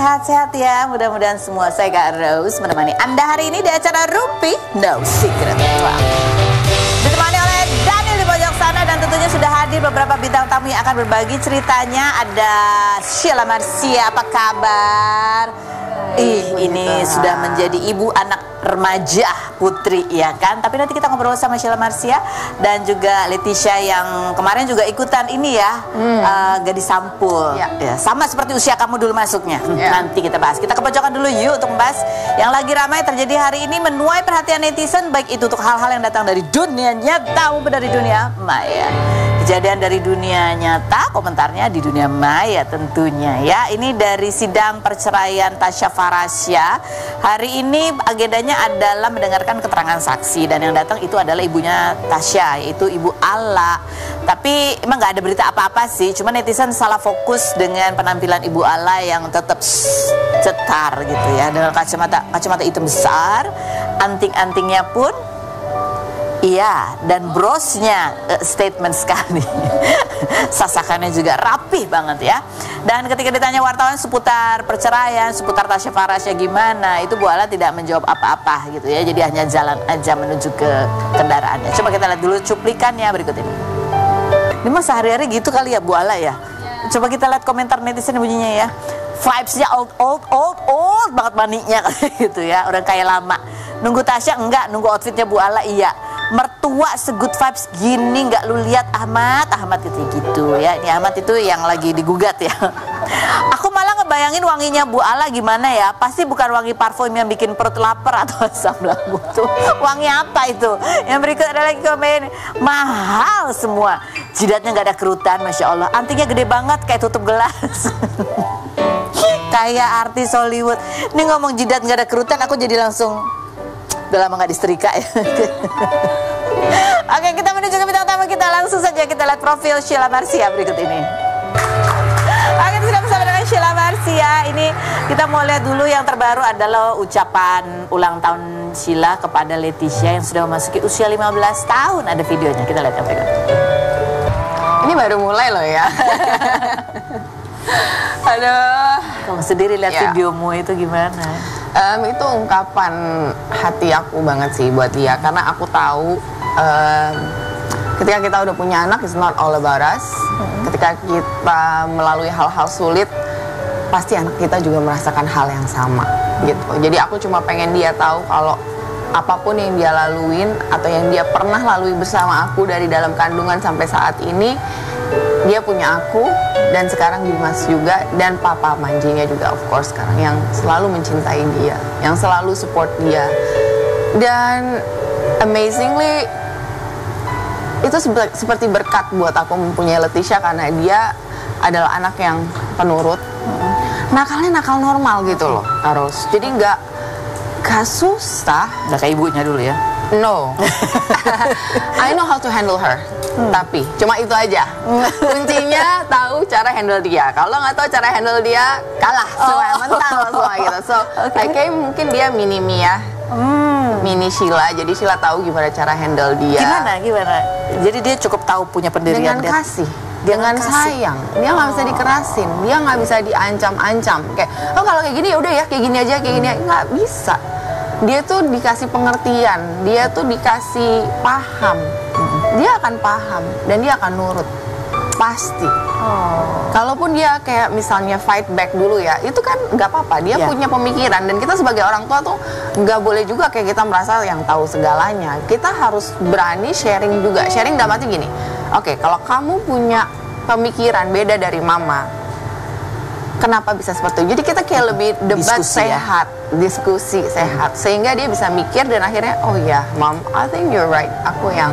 sehat-sehat ya. Mudah-mudahan semua. Saya Kak Rose menemani Anda hari ini di acara Rumpi No Secret. Ditemani oleh Daniel di pojok sana, dan tentunya sudah hadir beberapa bintang tamu yang akan berbagi ceritanya. Ada Sheila Marcia, apa kabar? Ini sudah menjadi ibu anak remaja putri ya kan. Tapi nanti kita ngobrol sama Sheila Marcia dan juga Leticia yang kemarin juga ikutan ini ya, gadis sampul ya. Sama seperti usia kamu dulu masuknya. Nanti kita bahas. Kita ke pojokan dulu yuk untuk membahas yang lagi ramai terjadi hari ini, menuai perhatian netizen, baik itu untuk hal-hal yang datang dari dunia nyata maupun dari dunia maya. Kejadian dari dunia nyata, komentarnya di dunia maya tentunya ya. Ini dari sidang perceraian Tasya Farasya. Hari ini agendanya adalah mendengarkan keterangan saksi, dan yang datang itu adalah ibunya Tasya, yaitu Ibu Ala. Tapi emang nggak ada berita apa-apa sih, cuma netizen salah fokus dengan penampilan Ibu Ala yang tetap cetar gitu ya, dengan kacamata hitam besar, anting-antingnya pun iya, dan brosnya statement sekali. Sasakannya juga rapih banget ya. Dan ketika ditanya wartawan seputar perceraian, seputar Tasya Farasya gimana, itu Bu Ala tidak menjawab apa-apa gitu ya. Jadi hanya jalan aja menuju ke kendaraannya. Coba kita lihat dulu cuplikannya berikut ini. Ini mah sehari-hari gitu kali ya Bu Ala ya. Coba kita lihat komentar netizen bunyinya ya. Vibes-nya old banget maninya gitu ya. Orang kayak lama. Nunggu Tasya enggak, nunggu outfitnya Bu Ala iya. Mertua segood vibes gini nggak lu lihat Ahmad gitu ya. Ini Ahmad itu yang lagi digugat ya. Aku malah ngebayangin wanginya Bu Ala gimana ya. Pasti bukan wangi parfum yang bikin perut lapar atau asam lambung tuh. Wangi apa itu? Yang berikut ada lagi komen, mahal semua. Jidatnya nggak ada kerutan, Masya Allah. Antingnya gede banget kayak tutup gelas. Kayak artis Hollywood. Ini ngomong jidat nggak ada kerutan, aku jadi langsung udah lama nggak disetrika ya. Oke, kita menuju ke bintang tamu kita. Langsung saja kita lihat profil Sheila Marcia berikut ini. Oke, sudah bersama dengan Sheila Marcia. Ini kita mau lihat dulu yang terbaru adalah ucapan ulang tahun Sheila kepada Leticia yang sudah memasuki usia 15 tahun. Ada videonya, kita lihat yang berikut. Ini baru mulai loh ya. Aduh, kamu sendiri lihat videomu itu gimana? Itu ungkapan hati aku banget sih buat dia, karena aku tahu ketika kita udah punya anak, it's not all about us. Ketika kita melalui hal-hal sulit, pasti anak kita juga merasakan hal yang sama gitu. Jadi aku cuma pengen dia tahu kalau apapun yang dia laluin atau yang dia pernah lalui bersama aku dari dalam kandungan sampai saat ini, dia punya aku, dan sekarang Dimas juga, dan papa manjinya juga of course sekarang, yang selalu mencintai dia, yang selalu support dia. Dan amazingly itu seperti berkat buat aku mempunyai Leticia, karena dia adalah anak yang penurut, nakalnya nakal normal gitu loh harus. Jadi nggak susah. Nggak kayak ibunya dulu ya. No. I know how to handle her. Tapi cuma itu aja. Kuncinya tahu cara handle dia. Kalau nggak tahu cara handle dia, kalah semua, mental semua gitu. So, kayak mungkin dia mini Mia, mini Sheila. Jadi Sheila tahu gimana cara handle dia. Gimana? Jadi dia cukup tahu punya pendirian. Dengan kasih, dengan sayang. Dia nggak bisa dikerasin, dia nggak bisa diancam-ancam. Kayak, oh kalau kayak gini ya udah ya, kayak gini aja, kayak gini. Nggak bisa. Dia tuh dikasih pengertian, dia tuh dikasih paham, dia akan paham dan dia akan nurut, pasti. Kalaupun dia kayak misalnya fight back dulu ya, itu kan nggak apa-apa, dia punya pemikiran. Dan kita sebagai orang tua tuh nggak boleh juga kayak kita merasa yang tahu segalanya. Kita harus berani sharing juga. Sharing dalam arti gini, oke, kalau kamu punya pemikiran beda dari mama, kenapa bisa seperti itu? Jadi kita kayak lebih debat sehat, diskusi sehat, sehingga dia bisa mikir dan akhirnya, oh ya, Mom, I think you're right, aku yang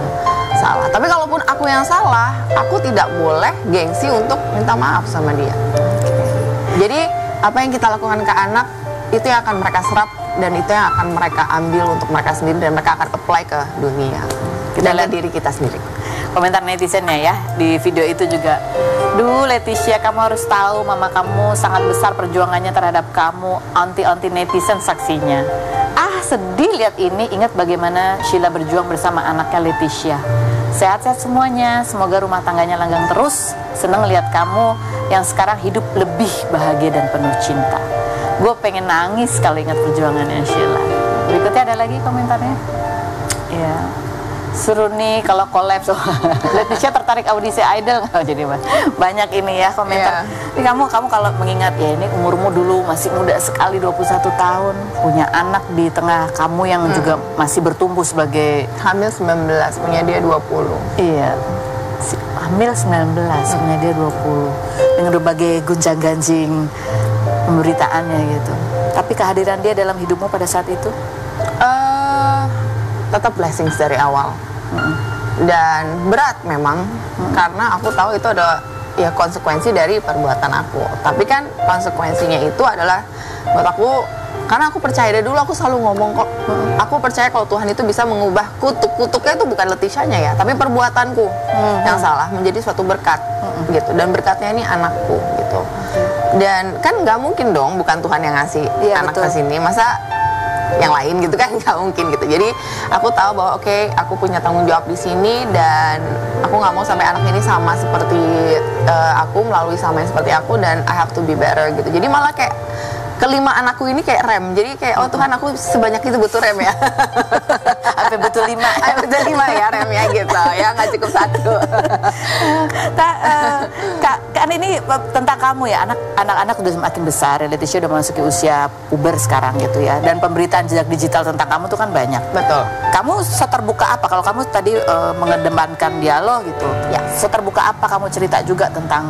salah. Tapi kalaupun aku yang salah, aku tidak boleh gengsi untuk minta maaf sama dia. Jadi apa yang kita lakukan ke anak, itu yang akan mereka serap, dan itu yang akan mereka ambil untuk mereka sendiri, dan mereka akan apply ke dunia. Kita lihat diri kita sendiri. Komentar netizennya ya di video itu juga, duh Leticia, kamu harus tahu mama kamu sangat besar perjuangannya terhadap kamu. Anti-anti netizen saksinya. Ah, sedih lihat ini, ingat bagaimana Sheila berjuang bersama anaknya Leticia. Sehat-sehat semuanya, semoga rumah tangganya langgang terus. Senang lihat kamu yang sekarang hidup lebih bahagia dan penuh cinta. Gue pengen nangis kalau ingat perjuangannya Sheila. Berikutnya ada lagi komentarnya. Ya, seru nih kalau collab. Leticia tertarik audisi Idol nggak? Jadi banyak ini ya komentar. Ini kamu kalau mengingat ya, ini umurmu dulu masih muda sekali, 21 tahun, punya anak di tengah kamu yang juga masih bertumbuh sebagai hamil 19, punya dia 20. Iya. Hamil 19, punya dia 20. Dengan berbagai gonjang-ganjing pemberitaannya gitu. Tapi kehadiran dia dalam hidupmu pada saat itu? Tetap blessings dari awal. Dan berat memang, karena aku tahu itu ada ya konsekuensi dari perbuatan aku. Tapi kan konsekuensinya itu adalah buat aku, karena aku percaya dari dulu, aku selalu ngomong kok, aku percaya kalau Tuhan itu bisa mengubah kutuknya itu bukan Leticianya ya, tapi perbuatanku yang salah menjadi suatu berkat gitu. Dan berkatnya ini anakku gitu. Dan kan nggak mungkin dong bukan Tuhan yang ngasih anak ke sini, masa yang lain gitu kan, nggak mungkin gitu. Jadi aku tahu bahwa oke, aku punya tanggung jawab di sini, dan aku nggak mau sampai anak ini sama seperti aku, melalui sama yang seperti aku, dan I have to be better gitu. Jadi malah kayak kelima anakku ini kayak rem. Jadi kayak oh Tuhan, aku sebanyak itu butuh rem ya. Sampai butuh 5. Butuh 5 ya remnya gitu ya, nggak cukup 1. Kan ini tentang kamu ya, anak-anak udah semakin besar ya, Leticia udah memasuki usia puber sekarang gitu ya, dan pemberitaan jejak digital tentang kamu tuh kan banyak. Betul. Kamu seterbuka apa kalau kamu tadi mengedepankan dialog gitu ya, seterbuka apa kamu cerita juga tentang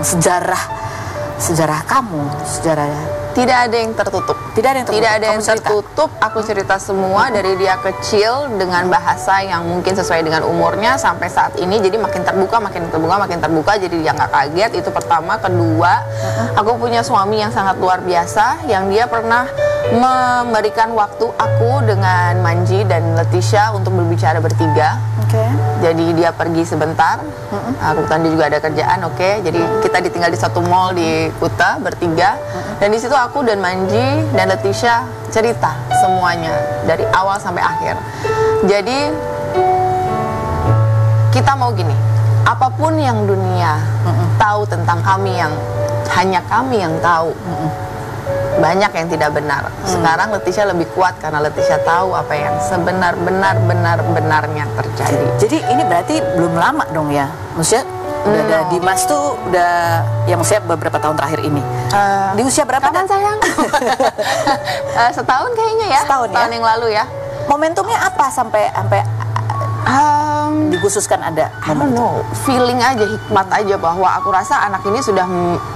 sejarah kamu, tidak ada yang tertutup. Tidak ada yang tertutup. Aku cerita semua dari dia kecil dengan bahasa yang mungkin sesuai dengan umurnya sampai saat ini. Jadi makin terbuka. Jadi dia nggak kaget. Itu pertama. Kedua, aku punya suami yang sangat luar biasa, yang dia pernah memberikan waktu aku dengan Manji dan Leticia untuk berbicara bertiga. Jadi dia pergi sebentar. Kebetulan dia juga ada kerjaan. Jadi kita ditinggal di satu mall di Kuta bertiga. Dan di situ aku dan Manji dan Leticia cerita semuanya dari awal sampai akhir. Jadi kita mau gini, apapun yang dunia tahu tentang kami, yang hanya kami yang tahu, banyak yang tidak benar. Sekarang Leticia lebih kuat karena Leticia tahu apa yang sebenar-benarnya terjadi. Jadi ini berarti belum lama dong ya, maksudnya udah ada Dimas tuh udah yang usia beberapa tahun terakhir ini. Di usia berapa? Kapan sayang? Setahun kayaknya ya. Setahun yang lalu ya. Momentumnya apa sampai dikhususkan ada? I don't know, feeling aja, hikmat aja, bahwa aku rasa anak ini sudah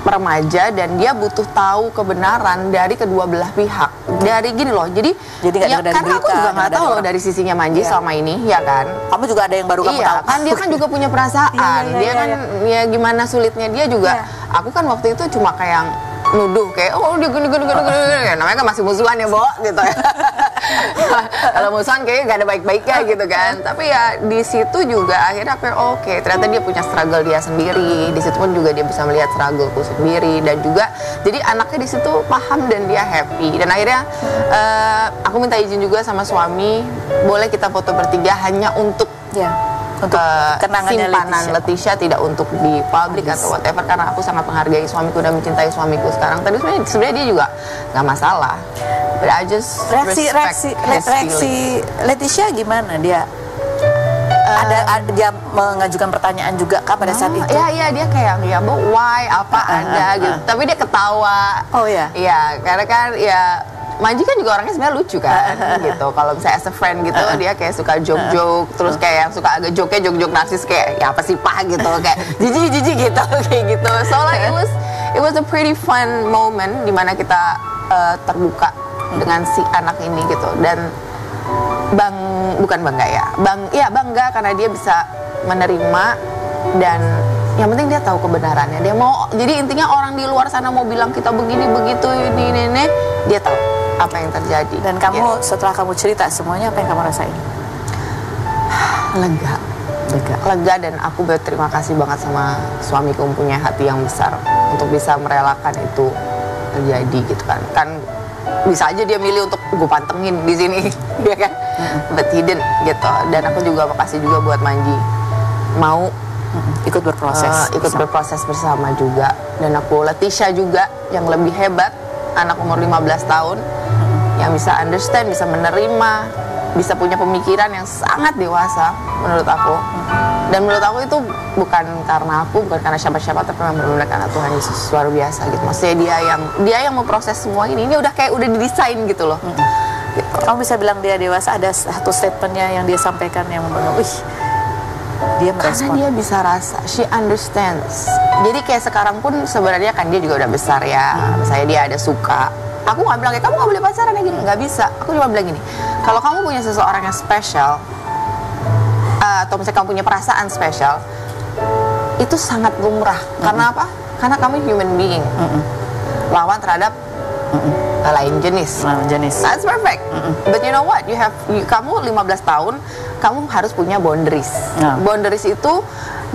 remaja dan dia butuh tahu kebenaran dari kedua belah pihak. Dari gini loh, jadi ya, karena aku juga nggak tahu loh dari sisinya Manji selama ini, ya kan. Kamu juga ada yang baru kamu tahu. Kan dia kan juga punya perasaan. Dia kan ya gimana sulitnya dia juga. Aku kan waktu itu cuma kayak nuduh kayak oh dia gini namanya kan masih musuhan ya Bo gitu ya. Kalau musuhan kayaknya gak ada baik-baiknya gitu kan. Tapi ya di situ juga akhirnya aku oke, ternyata dia punya struggle dia sendiri. Di situ pun juga dia bisa melihat struggleku sendiri, dan juga jadi anaknya di situ paham dan dia happy. Dan akhirnya aku minta izin juga sama suami, boleh kita foto bertiga hanya untuk simpanan Leticia, tidak untuk di publik atau whatever, karena aku sangat menghargai suamiku dan mencintai suamiku sekarang. Tapi sebenarnya dia juga nggak masalah. But I just reaksi Leticia gimana? Dia ada dia mengajukan pertanyaan juga kah pada saat itu? Iya dia kayak ya Bo, why apa ada gitu. Tapi dia ketawa. Oh ya. Iya, karena kan ya Manji kan juga orangnya sebenarnya lucu kan gitu. Kalau misalnya as a friend gitu dia kayak suka joke-joke, terus kayak suka agak joke narsis kayak ya apa sih Pak gitu, kayak jijik gitu kayak gitu. So like it was a pretty fun moment dimana kita terbuka dengan si anak ini gitu. Dan bukan bangga ya, bangga karena dia bisa menerima, dan yang penting dia tahu kebenarannya. Dia mau, jadi intinya orang di luar sana mau bilang kita begini begitu ini dia tahu apa yang terjadi. Dan kamu setelah kamu cerita semuanya, apa yang kamu rasain? Lega, dan aku berterima kasih banget sama suamiku, mempunyai hati yang besar untuk bisa merelakan itu terjadi gitu kan. Kan bisa aja dia milih untuk gue pantengin di sini, ya kan? But he didn't gitu. Dan aku juga makasih juga buat Manji mau ikut berproses bersama juga. Dan aku Leticia juga yang lebih hebat, anak umur 15 tahun yang bisa understand, bisa menerima, bisa punya pemikiran yang sangat dewasa menurut aku. Dan menurut aku itu bukan karena aku, bukan karena siapa-siapa, tapi memang benar-benar karena Tuhan Yesus luar biasa gitu. Maksudnya dia yang memproses semua ini udah kayak udah didesain gitu loh. Gitu. Kamu bisa bilang dia dewasa, ada satu statementnya yang dia sampaikan yang membuat, dia merespon. Karena dia bisa rasa, she understands. Jadi kayak sekarang pun sebenarnya kan dia juga udah besar ya. Misalnya dia ada suka, aku nggak bilang kayak kamu nggak boleh pacaran kayak gini, nggak bisa. Aku cuma bilang gini, kalau kamu punya seseorang yang spesial, atau misalnya kamu punya perasaan spesial, itu sangat lumrah. Karena apa? Karena kamu human being, lawan terhadap lain jenis. That's perfect. But you know what? Kamu 15 tahun, kamu harus punya boundaries. Boundaries itu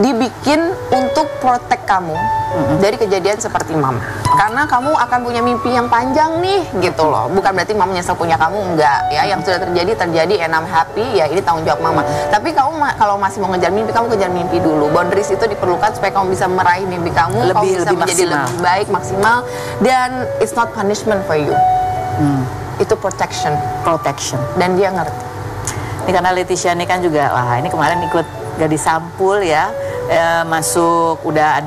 dibikin untuk protect kamu dari kejadian seperti Mama. Karena kamu akan punya mimpi yang panjang nih, gitu loh. Bukan berarti Mama nyesel punya kamu, enggak ya. Yang sudah terjadi and I'm happy, ya ini tanggung jawab Mama. Tapi kamu kalau masih mau ngejar mimpi, kamu kejar mimpi dulu. Boundaries itu diperlukan supaya kamu bisa meraih mimpi kamu, kamu bisa menjadi lebih baik, maksimal. Dan it's not punishment for you. Itu protection. Dan dia ngerti. Ini karena Leticia ini kan juga, wah ini kemarin ikut gadis sampul ya, masuk udah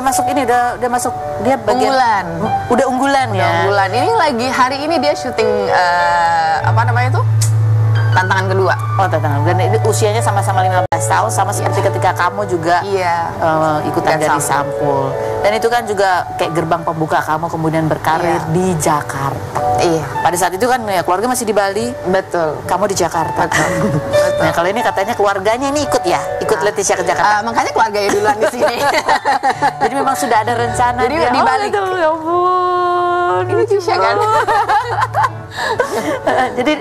masuk ini udah masuk dia bagian unggulan. Udah unggulan ya. Unggulan. Ini lagi hari ini dia syuting apa namanya itu? Tantangan kedua. Oh, tantangan. Dan ini usianya sama-sama 15 tahun, sama seperti ketika kamu juga ikutan gadis sampul. Dan itu kan juga kayak gerbang pembuka kamu kemudian berkarir di Jakarta. Iya. Pada saat itu kan ya keluarga masih di Bali. Betul. Kamu di Jakarta. Betul. Nah, kalau ini katanya keluarganya ini ikut Leticia ke Jakarta. Makanya keluarganya duluan di sini. Jadi memang sudah ada rencana. Jadi di Bali. Ya ampun. Ini Tisha kan. Jadi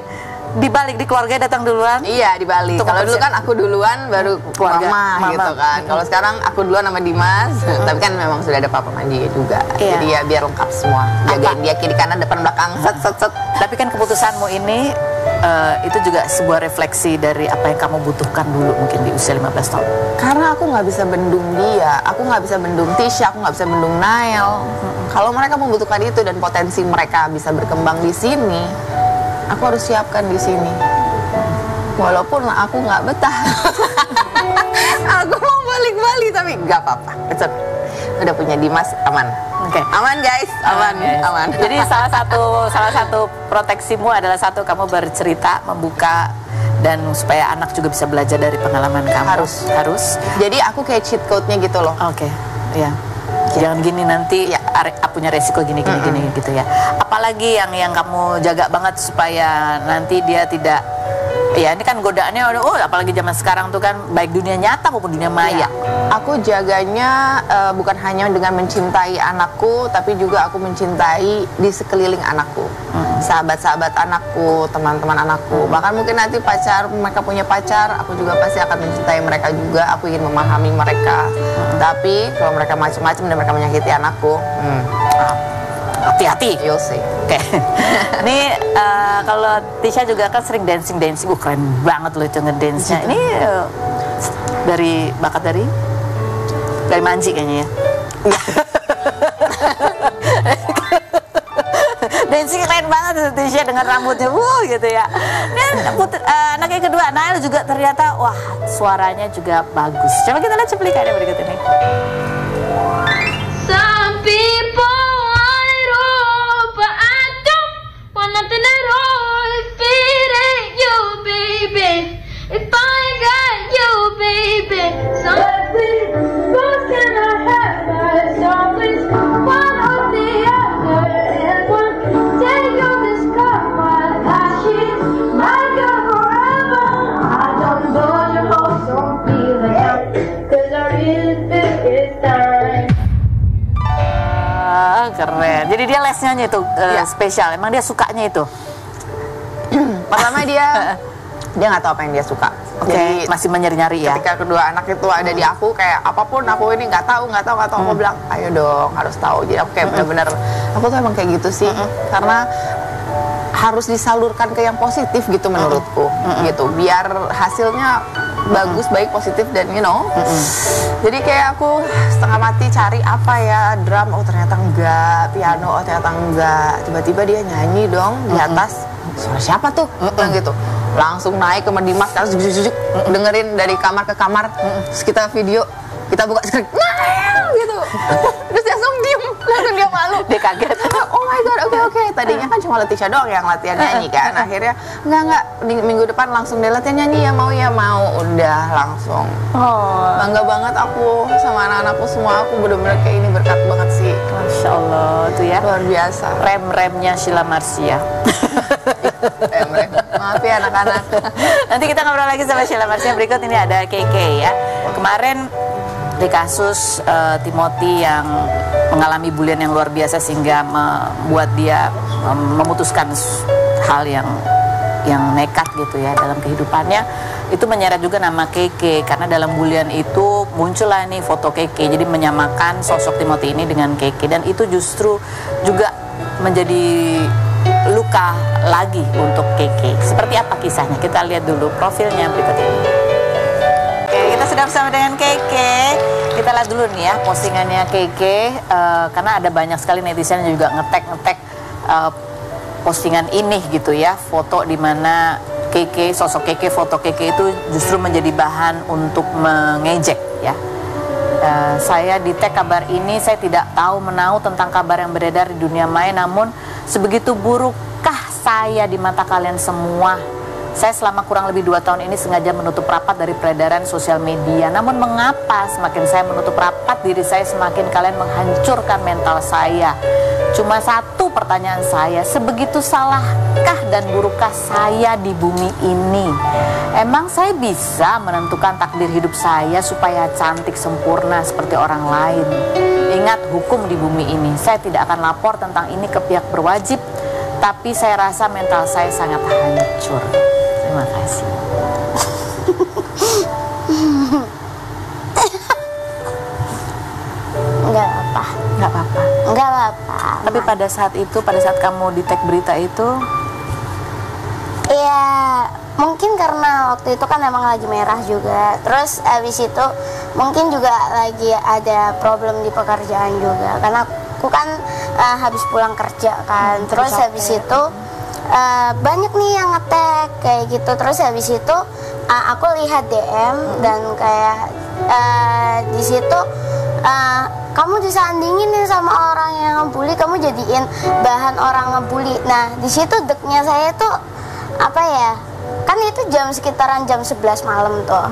dibalik di keluarga datang duluan. Iya, di Bali. Kalau dulu kan aku duluan baru keluarga Mama gitu kan. Kalau sekarang aku duluan sama Dimas, tapi kan memang sudah ada Papa Mandi juga. Jadi ya biar lengkap semua. Jagain dia kiri kanan depan belakang set. Tapi kan keputusanmu ini itu juga sebuah refleksi dari apa yang kamu butuhkan dulu mungkin di usia 15 tahun. Karena aku nggak bisa bendung dia, aku nggak bisa bendung Tisha, aku nggak bisa bendung Nael. Kalau mereka membutuhkan itu dan potensi mereka bisa berkembang di sini, aku harus siapkan di sini. Walaupun aku nggak betah. Aku mau balik Bali tapi nggak apa-apa. Udah punya Dimas, aman. Oke. Aman guys, aman. Jadi salah satu proteksimu adalah satu, kamu bercerita, membuka, dan supaya anak juga bisa belajar dari pengalaman kamu. Harus. Jadi aku kayak cheat code-nya gitu loh. Oke. Ya. Jangan gini nanti punya resiko gini gitu ya. Apalagi yang kamu jaga banget supaya nanti dia tidak, ya ini kan godaannya apalagi zaman sekarang tuh kan baik dunia nyata maupun dunia maya. Aku jaganya bukan hanya dengan mencintai anakku, tapi juga aku mencintai di sekeliling anakku. Sahabat-sahabat anakku, teman-teman anakku. Bahkan mungkin nanti mereka punya pacar, aku juga pasti akan mencintai mereka juga. Aku ingin memahami mereka. Tapi kalau mereka macam-macam dan mereka menyakiti anakku, hati-hati. You'll see. Oke. Ini kalau Tisha juga kan sering dancing. Keren banget loh itu ngedance-nya. Ini dari bakat dari Manji kayaknya ya. Dancing keren banget Tisha dengan rambutnya gitu ya. Dan anaknya kedua Nael juga ternyata wah suaranya juga bagus. Coba kita lihat cuplikannya berikut ini. Some people want it all, but I don't want nothing at all. If it ain't you, baby, if I ain't got you, baby, so what can I have? It's always one or the other, and one day you'll discover that she's my girl forever. I don't know your hopes don't feel like 'cause I really think it's time. Keren. Jadi dia les nyanyi itu spesial. Emang dia sukanya itu? Pertama dia nggak tahu apa yang dia suka. Jadi masih menyari-nyari ya. Ketika kedua anak itu ada di aku, kayak apapun aku ini nggak tahu. Aku bilang, ayo dong harus tahu. Jadi aku kayak bener-bener, aku tuh emang kayak gitu sih. Karena harus disalurkan ke yang positif gitu menurutku. Gitu. Biar hasilnya bagus, baik, positif dan Jadi kayak aku setengah mati cari apa ya, drum, oh ternyata enggak, piano, oh ternyata enggak. Tiba-tiba dia nyanyi dong di atas. Suara siapa tuh? Gitu. Langsung naik ke Medimas, terus jujuk-jujuk dengerin dari kamar ke kamar. Terus kita video, kita buka skrip, gitu. Terus dia langsung dia malu. Dia kaget. Oh my god, oke. Tadinya kan cuma Leticia doang yang latihan nyanyi kan. Akhirnya enggak, minggu depan langsung dia latihan nyanyi ya mau. Udah langsung. Bangga banget aku sama anak-anakku semua. Aku bener-bener kayak ini berkat banget sih. Masya Allah tuh ya. Luar biasa. Rem-remnya Sheila Marcia. Maaf ya anak-anak. Nanti kita ngobrol lagi sama Sheila Marcia. Berikut ini ada Keke ya. Kemarin di kasus Timothy yang mengalami bulian yang luar biasa sehingga membuat dia memutuskan hal yang nekat gitu ya dalam kehidupannya, itu menyeret juga nama Keke karena dalam bulian itu muncullah nih foto Keke, jadi menyamakan sosok Timothy ini dengan Keke, dan itu justru juga menjadi luka lagi untuk Keke. Seperti apa kisahnya? Kita lihat dulu profilnya berikut ini. Oke, kita sudah bersama dengan Keke. Kita lihat dulu nih ya postingannya Keke, karena ada banyak sekali netizen yang juga ngetek postingan ini gitu ya, foto di mana Keke, sosok Keke, foto Keke itu justru menjadi bahan untuk mengejek ya. Saya di tag kabar ini, saya tidak tahu menahu tentang kabar yang beredar di dunia maya, namun sebegitu burukkah saya di mata kalian semua? Saya selama kurang lebih 2 tahun ini sengaja menutup rapat dari peredaran sosial media. Namun mengapa semakin saya menutup rapat diri saya, semakin kalian menghancurkan mental saya? Cuma satu pertanyaan saya, sebegitu salahkah dan burukkah saya di bumi ini? Emang saya bisa menentukan takdir hidup saya supaya cantik sempurna seperti orang lain? Ingat hukum di bumi ini, saya tidak akan lapor tentang ini ke pihak berwajib, tapi saya rasa mental saya sangat hancur. Terima kasih. Enggak apa-apa. Nggak apa-apa. Enggak apa-apa. Tapi pada saat itu, pada saat kamu di tag berita itu, ya mungkin karena waktu itu kan emang lagi merah juga. Terus abis itu mungkin juga lagi ada problem di pekerjaan juga. Karena aku kan habis pulang kerja kan. Terus habis itu banyak nih yang nge-tag kayak gitu. Terus habis itu aku lihat DM dan kayak di situ kamu disandingin nih sama orang yang ngebully, kamu jadiin bahan orang ngebully. Nah di situ deknya saya tuh apa ya, kan itu sekitaran jam 11 malam tuh.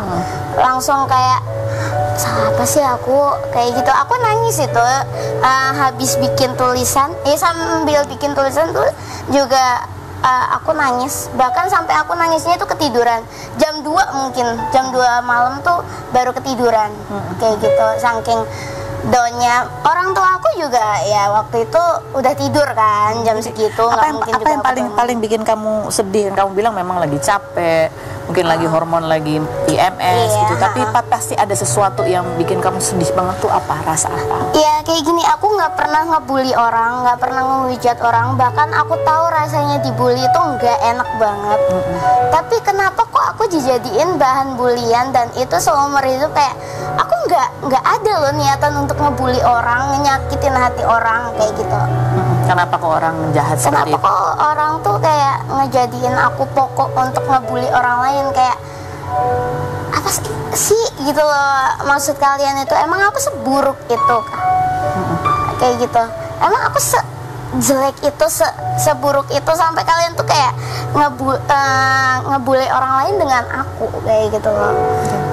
Langsung kayak salah apa sih aku kayak gitu. Aku nangis itu habis bikin tulisan, sambil bikin tulisan tuh juga aku nangis. Bahkan sampai aku nangisnya itu ketiduran. Jam 2 mungkin, jam 2 malam tuh baru ketiduran. Kayak gitu, saking donya. Orang tua aku juga ya waktu itu udah tidur kan jam segitu. apa yang paling bikin kamu sedih? Kamu bilang memang lagi capek, mungkin lagi hormon, lagi PMS gitu. Tapi pasti ada sesuatu yang bikin kamu sedih banget tuh, apa? Rasa apa? Ya kayak gini, aku nggak pernah ngebully orang, nggak pernah ngehujat orang. Bahkan aku tahu rasanya dibully itu nggak enak banget. Tapi kenapa kok aku dijadiin bahan bulian, dan itu seumur hidup kayak aku nggak ada loh niatan untuk ngebully orang, nyakitin hati orang kayak gitu. Kenapa kok orang jahat seperti itu? Kenapa kok orang tuh kayak ngejadiin aku pokok untuk ngebully orang lain, kayak apa sih gitu loh maksud kalian itu? Emang aku seburuk itu kah? Kayak gitu. Emang aku jelek itu, seburuk itu sampai kalian tuh kayak ngebully orang lain dengan aku kayak gitu loh.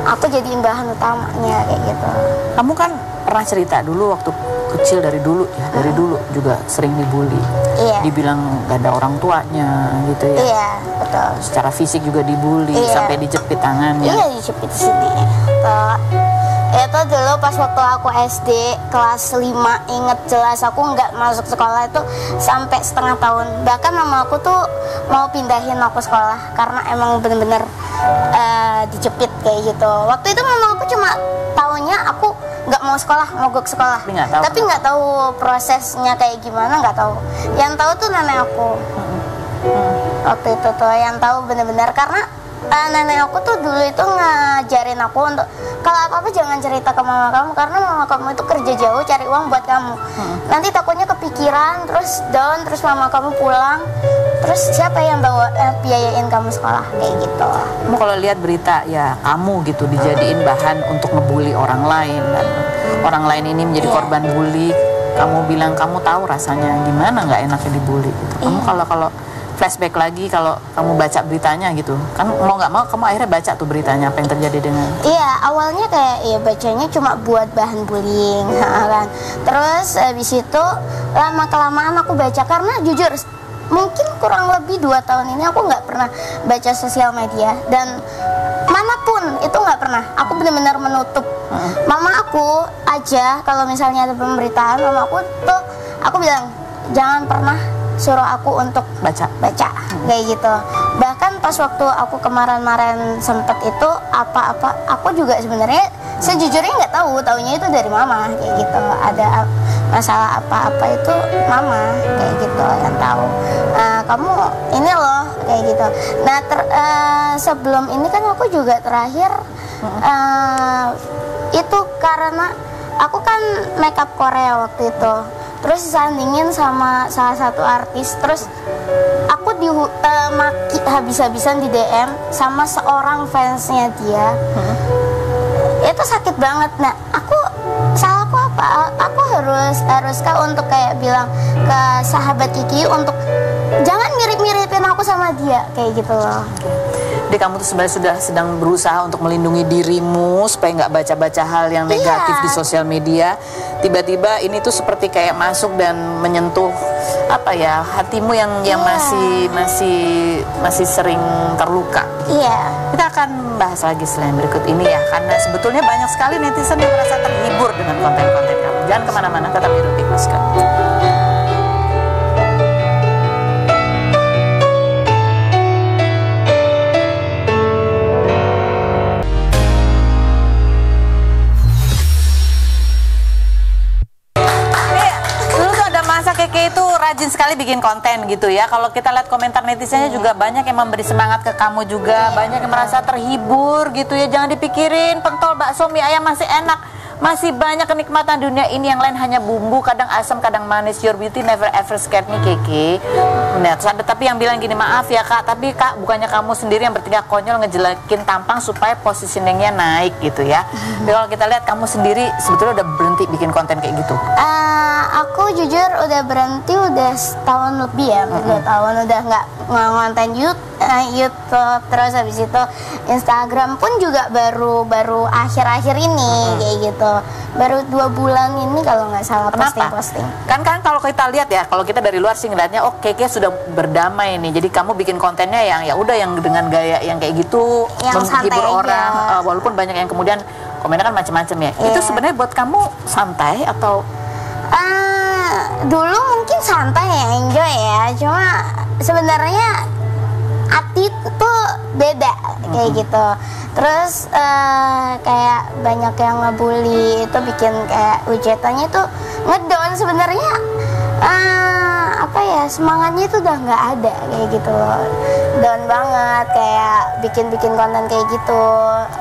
Aku jadiin bahan utamanya kayak gitu. Kamu kan pernah cerita dulu waktu kecil, dari dulu juga sering dibully. Iya. Dibilang gak ada orang tuanya gitu ya. Iya, betul. Secara fisik juga dibully, Iya. sampai dijepit tangannya. Iya, dijepit sini. Itu dulu pas waktu aku SD kelas 5, inget jelas aku nggak masuk sekolah itu sampai setengah tahun. Bahkan mama aku tuh mau pindahin aku sekolah karena emang bener-bener dijepit kayak gitu. Waktu itu mama aku cuma taunya aku nggak mau sekolah, mogok sekolah. Tapi nggak tahu prosesnya kayak gimana, nggak tahu. Yang tahu tuh nenek aku. Waktu itu tuh yang tahu bener-bener, karena nenek aku tuh dulu itu ngajarin aku untuk kalau apa-apa jangan cerita ke mama kamu karena mama kamu itu kerja jauh cari uang buat kamu. Nanti takutnya kepikiran terus down terus mama kamu pulang terus siapa yang bawa biayain kamu sekolah kayak gitu. Kamu kalau lihat berita ya kamu gitu dijadiin bahan untuk ngebully orang lain dan orang lain ini menjadi korban bully. Kamu bilang kamu tahu rasanya gimana nggak enaknya dibully gitu. Kamu kalau flashback lagi kalau kamu baca beritanya gitu kan mau nggak mau kamu akhirnya baca tuh beritanya apa yang terjadi dengan awalnya kayak ya bacanya cuma buat bahan bullying kan. Terus habis itu lama kelamaan aku baca karena jujur mungkin kurang lebih 2 tahun ini aku nggak pernah baca sosial media dan manapun itu nggak pernah. Aku benar-benar menutup. Mama aku aja kalau misalnya ada pemberitaan mama aku tuh aku bilang jangan pernah suruh aku untuk baca kayak gitu. Bahkan pas waktu aku kemarin sempet itu apa-apa aku juga sebenarnya sejujurnya nggak taunya itu dari mama kayak gitu. Ada masalah apa-apa itu mama kayak gitu yang tahu. Kamu ini loh kayak gitu. Nah sebelum ini kan aku juga terakhir itu karena aku kan makeup Korea waktu itu. Terus disandingin sama salah satu artis. Terus aku maki habis-habisan di DM sama seorang fansnya dia. Itu sakit banget. Nah salahku apa? Aku haruskah untuk kayak bilang ke sahabat Kiki untuk jangan mirip-miripin aku sama dia kayak gitu loh. Jadi kamu tuh sebenarnya sudah sedang berusaha untuk melindungi dirimu supaya nggak baca-baca hal yang negatif di sosial media. Tiba-tiba ini tuh seperti kayak masuk dan menyentuh apa ya hatimu yang masih sering terluka. Iya. Kita akan bahas lagi selain berikut ini ya karena sebetulnya banyak sekali netizen yang merasa terhibur dengan konten-konten kamu. Jangan kemana-mana, tetap di Rubik Masker. Keke itu rajin sekali bikin konten gitu ya. Kalau kita lihat komentar netizennya juga banyak yang memberi semangat ke kamu juga. Banyak yang merasa terhibur gitu ya. Jangan dipikirin pentol bakso mie ayam masih enak. Masih banyak kenikmatan dunia ini yang lain hanya bumbu, kadang asam, kadang manis. Your beauty never ever scared me, Keke. Nah, tapi yang bilang gini, maaf ya kak, tapi kak bukannya kamu sendiri yang bertingkah konyol ngejelekin tampang supaya positioningnya naik gitu ya. Tapi kalau kita lihat kamu sendiri sebetulnya udah berhenti bikin konten kayak gitu. Aku jujur udah berhenti udah setahun lebih ya, 2 tahun udah nggak ngonten YouTube, terus habis itu Instagram pun juga baru akhir-akhir ini kayak gitu, baru 2 bulan ini kalau nggak salah posting. Kan kalau kita lihat ya, kalau kita dari luar sih ngeliatnya, oh Keke sudah berdamai nih, jadi kamu bikin kontennya yang ya udah yang dengan gaya yang kayak gitu, yang menghibur orang, walaupun banyak yang kemudian komennya kan macam-macam ya. Itu sebenarnya buat kamu santai atau? Dulu mungkin santai ya, enjoy ya, cuma sebenarnya hati tuh beda kayak gitu. Terus kayak banyak yang ngebully itu bikin kayak ujatannya tuh ngedown sebenarnya. Apa ya, semangatnya itu udah nggak ada kayak gitu loh, down banget kayak bikin konten kayak gitu.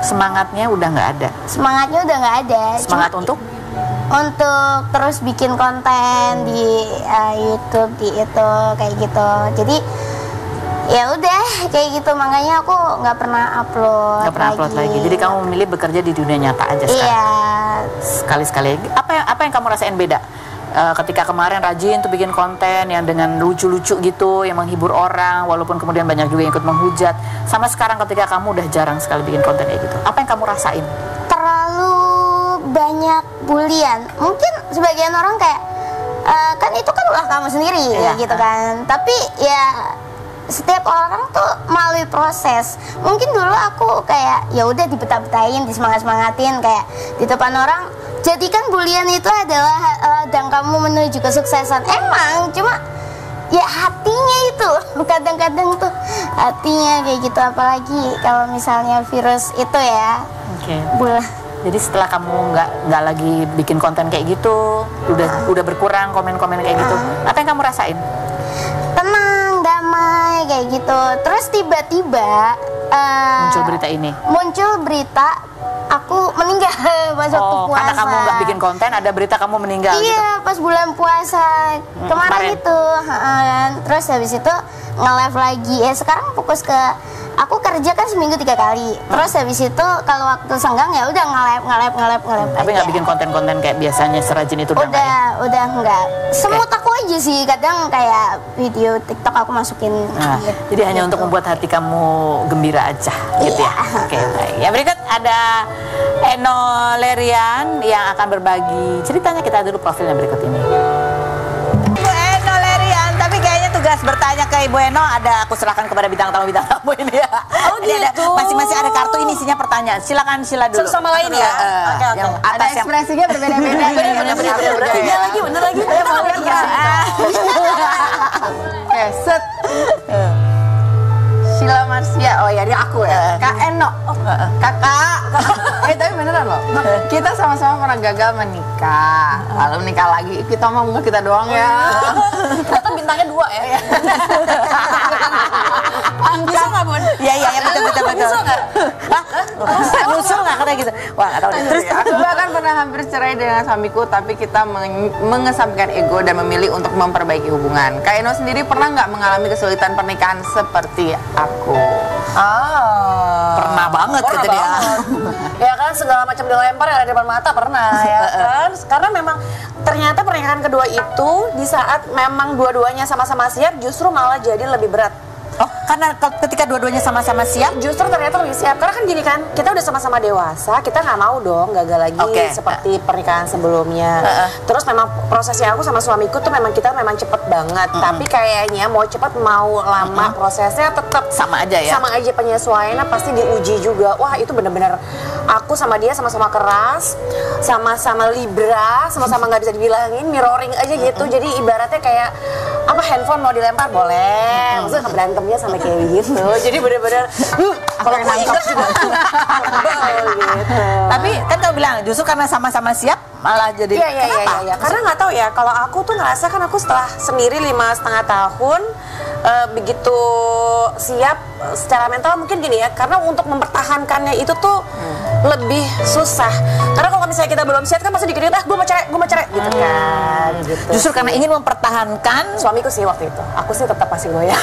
Semangatnya udah nggak ada. Semangatnya udah nggak ada. Semangat untuk terus bikin konten di YouTube di itu kayak gitu. Jadi ya udah kayak gitu, makanya aku nggak pernah upload lagi. Jadi kamu memilih bekerja di dunia nyata aja sekarang. Iya. Sekali-sekali. Apa yang kamu rasain beda? Ketika kemarin rajin tuh bikin konten yang dengan lucu-lucu gitu, yang menghibur orang, walaupun kemudian banyak juga yang ikut menghujat. Sama sekarang ketika kamu udah jarang sekali bikin konten kayak gitu. Apa yang kamu rasain? Terlalu banyak bulian. Mungkin sebagian orang kayak kan itu kan ulah kamu sendiri gitu kan. Tapi ya setiap orang tuh melalui proses. Mungkin dulu aku kayak ya udah dibetah-betahin, disemangat-semangatin kayak di depan orang. Jadikan bulian itu adalah dan kamu menuju kesuksesan. Emang cuma ya hatinya itu kadang-kadang tuh hatinya kayak gitu, apalagi kalau misalnya virus itu ya. Jadi setelah kamu nggak lagi bikin konten kayak gitu, udah berkurang komen-komen kayak gitu, apa yang kamu rasain? Tenang, damai kayak gitu. Terus tiba-tiba muncul berita ini? Muncul berita aku meninggal pas waktu puasa. Karena kamu nggak bikin konten, ada berita kamu meninggal gitu? Iya, pas bulan puasa kemarin itu. Terus habis itu nge-live lagi. Ya sekarang fokus ke aku kerja kan seminggu 3 kali. Terus habis itu kalau waktu senggang ya udah nge-live Tapi nggak bikin konten-konten kayak biasanya serajin itu udah nggak ya? Udah enggak. Semut aku aja sih, kadang kayak video TikTok aku masukin. Jadi hanya untuk membuat hati kamu gembira aja gitu ya. Oke, baik. Ya berikut ada Eno Lerian yang akan berbagi ceritanya. Kita dulu profilnya berikut ini. Ibu Eno Lerian, tapi kayaknya tugas bertanya ke Ibu Eno aku serahkan kepada bintang tamu ini ya. Oh gitu. Masing-masing ada kartu, ini isinya pertanyaan. Silakan dulu. Sama lain ya. Oke. Yang ada ekspresinya berbeda-beda. Bener lagi. Saya mau lihat Oke, set. Sheila Marcia, oh ya dia aku ya. Kak Eno, kakak. Tapi beneran loh. Kita sama-sama pernah gagal menikah, lalu menikah lagi. Kita mau kita doang ya. Ternyata bintangnya 2 ya. Bisa nggak Bun? Iya betul. Bisa nggak? Musuh nggak kayak gitu? Wah nggak tahu deh. Terus aku bahkan pernah hampir cerai dengan suamiku, tapi kita mengesampingkan ego dan memilih untuk memperbaiki hubungan. Kak Eno sendiri pernah nggak mengalami kesulitan pernikahan seperti aku? Pernah banget gitu dia. Ya kan segala macam dilempar yang ada di depan mata pernah ya kan. Karena memang ternyata pernikahan kedua itu di saat memang dua-duanya sama-sama siap justru malah jadi lebih berat. Oh, karena ketika dua-duanya sama-sama siap, justru ternyata lebih siap. Karena kan gini kan, kita udah sama-sama dewasa, kita nggak mau dong gagal lagi seperti pernikahan sebelumnya. Terus memang prosesnya aku sama suamiku tuh memang kita memang cepet banget. Tapi kayaknya mau cepet mau lama prosesnya tetap sama aja ya. Sama aja penyesuaiannya pasti diuji juga. Wah itu bener-bener aku sama dia sama-sama keras, sama-sama libra, sama-sama nggak bisa dibilangin, mirroring aja gitu. Jadi ibaratnya kayak apa handphone mau dilempar boleh, maksudnya berantemnya sampai kayak gitu. Jadi bener-bener kalau mau ingat juga gitu. Tapi kan kau bilang justru karena sama-sama siap malah jadi Iya. Karena nggak tahu ya, kalau aku tuh ngerasa kan aku setelah sendiri 5,5 tahun begitu siap secara mental mungkin gini ya, karena untuk mempertahankannya itu tuh lebih susah. Karena kalau misalnya kita belum siap kan pasti dikira gue mau cerai gitu kan. Gitu. Justru karena ingin mempertahankan suamiku sih waktu itu. Aku sih tetap masih goyah.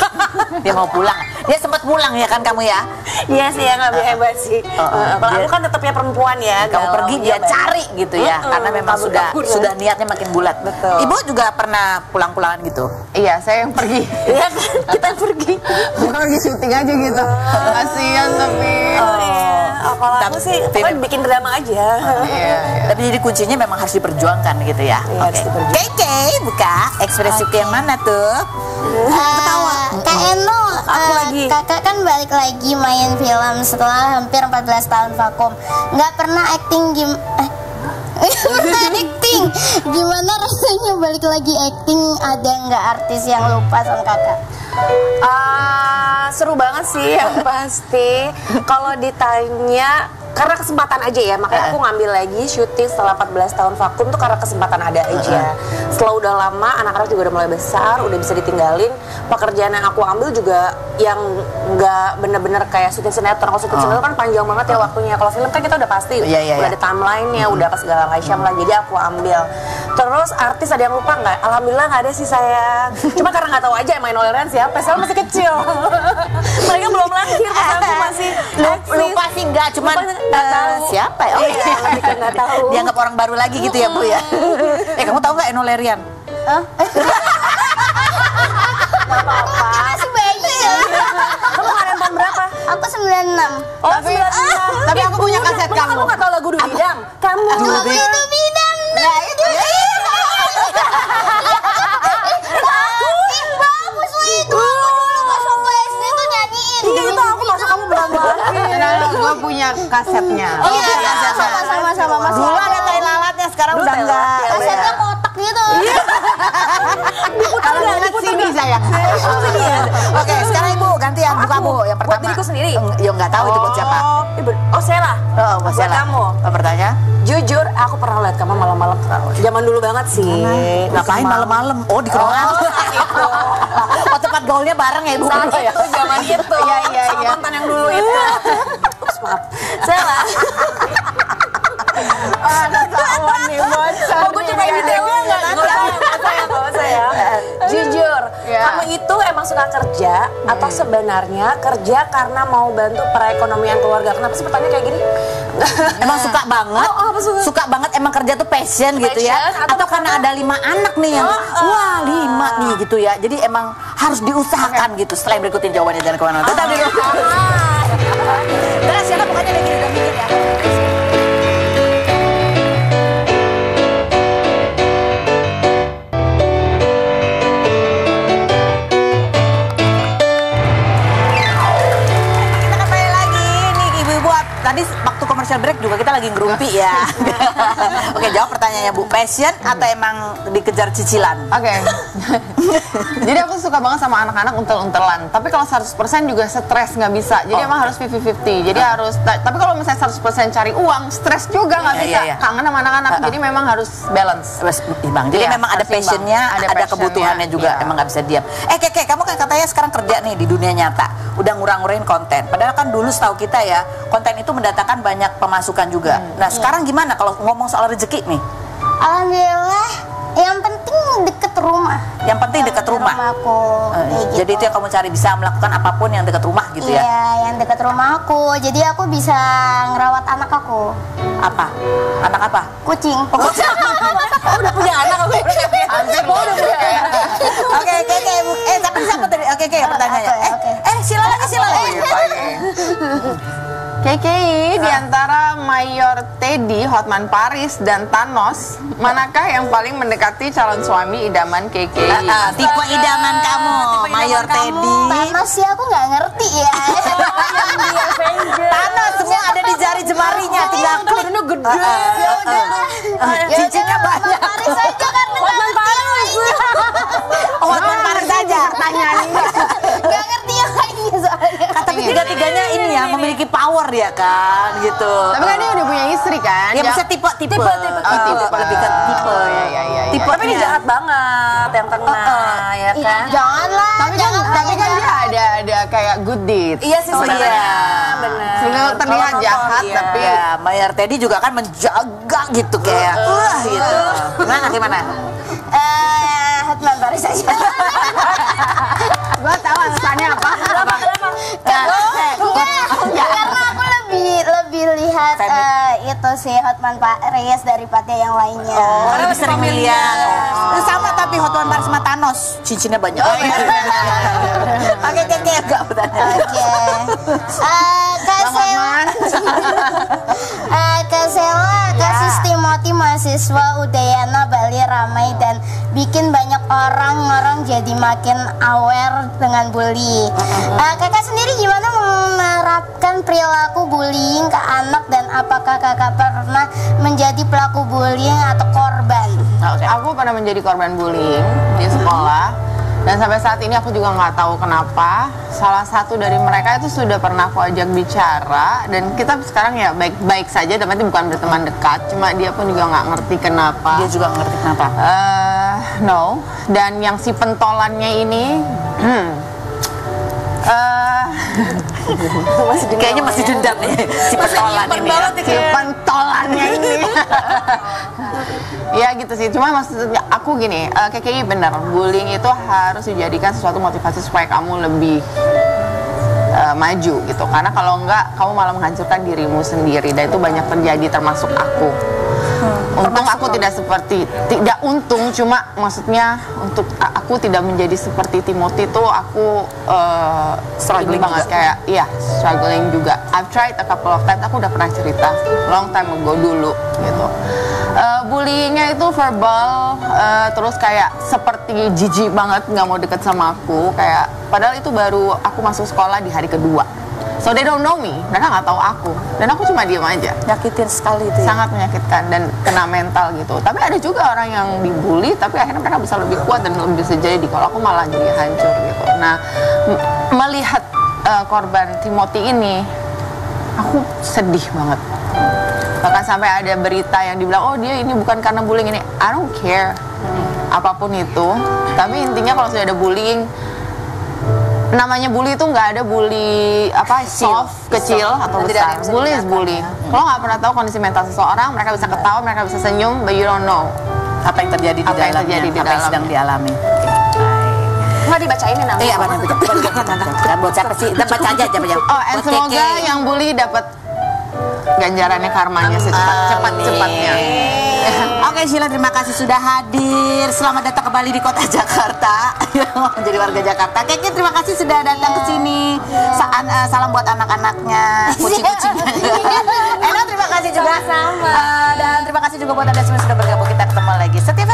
Dia mau pulang. Dia sempat pulang ya kan kamu ya? Iya sih ya, nggak hebat sih. Kalau aku kan tetapnya perempuan ya. Kamu pergi dia cari gitu ya, karena memang sudah niatnya makin bulat. Betul. Ibu juga pernah pulang-pulangan gitu? Iya, saya yang pergi. Iya kan, kita yang pergi. Bukan pergi syuting aja gitu. Kasihan tapi. Kalau aku sih, pokoknya bikin drama aja. Tapi jadi kuncinya memang harus diperjuangkan gitu ya. Keke, buka ekspresi yang mana tuh? Kak Eno, kakak kan balik lagi main film setelah hampir 14 tahun vakum. Nggak pernah acting gimana rasanya balik lagi acting? Ada nggak artis yang lupa sama kakak? Seru banget sih yang pasti. Kalau ditanya karena kesempatan aja ya, makanya aku ngambil lagi syuting setelah 14 tahun vakum tuh karena kesempatan ada aja. Setelah udah lama, anak-anak juga udah mulai besar, udah bisa ditinggalin. Pekerjaan yang aku ambil juga yang nggak bener-bener kayak syuting sinetron. Kalau syuting sinetron kan panjang banget ya waktunya. Kalau film kan kita udah pasti, udah ada timeline-nya, udah apa segala macam lah. Jadi aku ambil. Terus artis ada yang lupa nggak? Alhamdulillah nggak ada sih saya. Cuma karena nggak tahu aja main Lerian siapa. Saya masih kecil. Mereka belum lahir, aku masih lupa sih nggak, cuman siapa ya? Oh iya, nggak tahu. Dianggap orang baru lagi gitu ya Bu ya. Kamu tahu nggak Eno Lerian? Aku masih bayi ya. Kamu kemarin tahun berapa? Aku 96. Oh, 96. Tapi aku punya kaset kamu. Kamu nggak tahu lagu Du Bidang? Kamu Itu bidang. Nah itu bagus lah itu. Aku dulu pas waktu SD tuh nyanyiin. Iya itu aku masuk kamu belum lahir. Gue punya kasetnya. Oh iya, sama-sama Mas. Dulu ada tai lalatnya, sekarang udah enggak. Kasetnya kotak gitu. Kalau ingat sini sayang. Oke, sekarang Ibu gantian buka Bu yang Buat pertama. diriku sendiri? Ya nggak tahu itu buat siapa. Oh Sheila. Oh, buat Sheila. kamu. Pertanyaan? Jujur, aku pernah lihat kamu malam-malam. Zaman dulu banget sih. Ngapain malam-malam? Oh di kerumunan. Itu. Oh tempat gaulnya bareng ya Ibu. Saat ya? itu, zaman itu. Iya. Sama mantan yang dulu itu. Ups, maaf. Sheila. Ketahuan nih bocor. Oh, gue cobain video nggak? Nggak saya. Jujur, Iya. kamu itu emang suka kerja atau sebenarnya kerja karena mau bantu perekonomian keluarga? Kenapa sih pertanyaan kayak gini? Emang suka banget, Oh, apa suka? suka banget emang kerja tuh passion gitu ya, Passion, atau karena ada 5 anak nih yang wah 5 nih gitu ya, jadi emang harus diusahakan gitu. Setelah berikutin jawabannya dan kemana-mana. Tetap di rumah. Terus siapa pokoknya lagi udah mikir ya. Kita kembali lagi nih ibu-ibu. Tadi waktu commercial break juga kita lagi ngerumpi ya. Oke, jawab pertanyaannya Bu. Passion atau emang dikejar cicilan? Oke. Jadi aku suka banget sama anak-anak untel-untelan. Tapi kalau 100% juga stres nggak bisa. Jadi emang harus 50-50. Jadi harus. Tapi kalau misalnya 100% cari uang, stres juga nggak bisa. Iya. Kangen sama anak-anak. Jadi memang harus balance. Terus imbang. Jadi Iya, memang ada harus imbang. passionnya, Ada ada passionnya, kebutuhannya juga. iya. Emang nggak bisa diam. Keke, kamu kan katanya sekarang kerja nih di dunia nyata. Udah ngurang-ngurain konten. Padahal kan dulu setahu kita ya, konten itu mendatangkan banyak pemasukan juga. Nah sekarang gimana kalau ngomong soal rezeki nih? Alhamdulillah, yang penting deket rumah. Yang penting dekat rumah. Aku, kayak gitu. Jadi itu yang kamu cari, bisa melakukan apapun yang dekat rumah gitu Iya, ya. yang dekat rumah aku. Jadi aku bisa ngerawat anak aku. Apa? Anak apa? Kucing. Udah punya anak aku. Anjir, lo udah punya ya. Oke, Keke. Tapi siapa tadi? Oke, pertanyaannya. Oke. Sila lagi, Sila lagi. KKI di antara Mayor Teddy, Hotman Paris, dan Thanos, manakah yang paling mendekati calon suami idaman KKI? Tipe idaman kamu, Mayor Teddy. Thanos sih aku nggak ngerti ya. Thanos semua ada di jari jemarinya, tinggal klik. Gede. Ya udah. Cincinnya banyak. Paris aja karena Hotman Paris. Oh, Hotman Paris saja. Pertanyaannya. nggak ngerti yang lainnya soalnya. Tapi tiga-tiganya ini ya memiliki power ya kan, gitu. Tapi kan dia udah punya istri kan? Ya bisa tipe. Oh, tipe. Lebih ke tipe. Iya. Tipe. Tapi dia jahat banget yang tengah, ya kan? Janganlah. Tapi kan dia ada kayak good deeds. Iya sih sebenarnya. iya. Benar. Sebenarnya terlihat Kalau jahat, nonton, iya. tapi Ya, Mayor Teddy juga kan menjaga gitu kayak wah gitu. Gimana? Hotman Paris aja. gua tahu alasannya apa. Karena aku lebih lihat itu sih Hotman Paris daripada yang lainnya. Oh, lebih sering melihat. Sama tapi Hotman Paris sama Thanos, cincinnya banyak. Oke, Keke agak bertanya. Oke. Kak Sela, kasus Timothy mahasiswa Udayana Bali ramai dan bikin banyak orang jadi makin aware dengan bully. Kakak sendiri gimana menerapkan perilaku bullying ke anak dan apakah kakak pernah menjadi pelaku bullying atau korban? Aku pernah menjadi korban bullying di sekolah. Dan sampai saat ini aku juga nggak tahu kenapa. Salah satu dari mereka itu sudah pernah aku ajak bicara. Dan kita sekarang ya baik-baik saja, tapi bukan berteman dekat. Cuma dia pun juga nggak ngerti kenapa. Dia juga ngerti kenapa. No. Dan yang si pentolannya ini Kayaknya masih dendam nih si pentolan ini. si pentolannya ini. Ya gitu sih, cuma maksudnya aku gini, KKI bener, bullying itu harus dijadikan sesuatu motivasi supaya kamu lebih maju gitu. Karena kalau enggak, kamu malah menghancurkan dirimu sendiri, dan itu banyak terjadi termasuk aku. Untung aku tidak untung, cuma maksudnya untuk aku tidak menjadi seperti Timothy tuh aku Struggling banget juga. kayak struggling juga. I've tried a couple of times, aku udah pernah cerita long time ago dulu gitu. Bullyingnya itu verbal, terus kayak seperti jijik banget, nggak mau deket sama aku, kayak padahal itu baru aku masuk sekolah di hari kedua. So they don't know me, mereka nggak tahu aku, dan aku cuma diem aja. Nyakitin sekali itu ya. Sangat menyakitkan dan kena mental gitu. Tapi ada juga orang yang dibully, tapi akhirnya mereka bisa lebih kuat dan lebih bisa jadi. Kalau aku malah jadi hancur gitu. Nah, melihat korban Timothy ini, aku sedih banget. Bahkan sampai ada berita yang dibilang, oh dia ini bukan karena bullying ini. I don't care apapun itu. Tapi intinya kalau sudah ada bullying, namanya bully itu nggak ada bully soft, kecil atau besar. Bully is bully. Kalau nggak pernah tahu kondisi mental seseorang, mereka bisa ketawa, mereka bisa senyum, but you don't know apa yang terjadi di dalamnya, apa yang sedang dialami. Nggak dibacain nih namanya. Iya, baca. Buat siapa sih? Kita baca aja. Oh, and semoga yang bully dapat ganjarannya karmanya secepat-cepatnya. Oke, Sheila, terima kasih sudah hadir. Selamat datang kembali di kota Jakarta. Menjadi warga Jakarta. Kayaknya terima kasih sudah datang ke sini. Salam buat anak-anaknya, kucing-kucingnya. Ella, terima kasih juga. Sama-sama. Dan terima kasih juga buat Anda semua sudah bergabung. Kita ketemu lagi setiap